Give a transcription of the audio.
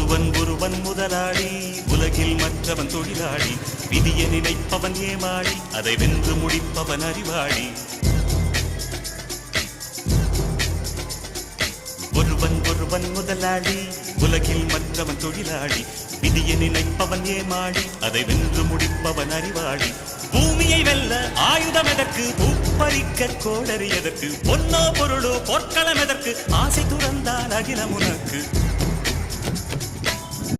ஒருவன் முதலாளி, உலகில் மற்றவன் தொழிலாளி. விதியை நினைப்பவன் ஏமாளி, அதை வென்று முடிப்பவன் அறிவாளி. ஒருவன் முதலாளி, உலகில் மற்றவன் தொழிலாளி. விதியை நினைப்பவன் ஏமாளி, அதை வென்று முடிப்பவன் அறிவாளி. பூமியை வெல்ல ஆயுதம் எதற்கு, பூப்பறிக்க கோடரி எதற்கு, பொன்னோ பொருளோ பொற்களம் எதற்கு, ஆசை துறந்தால் அகிலம் உனக்கு.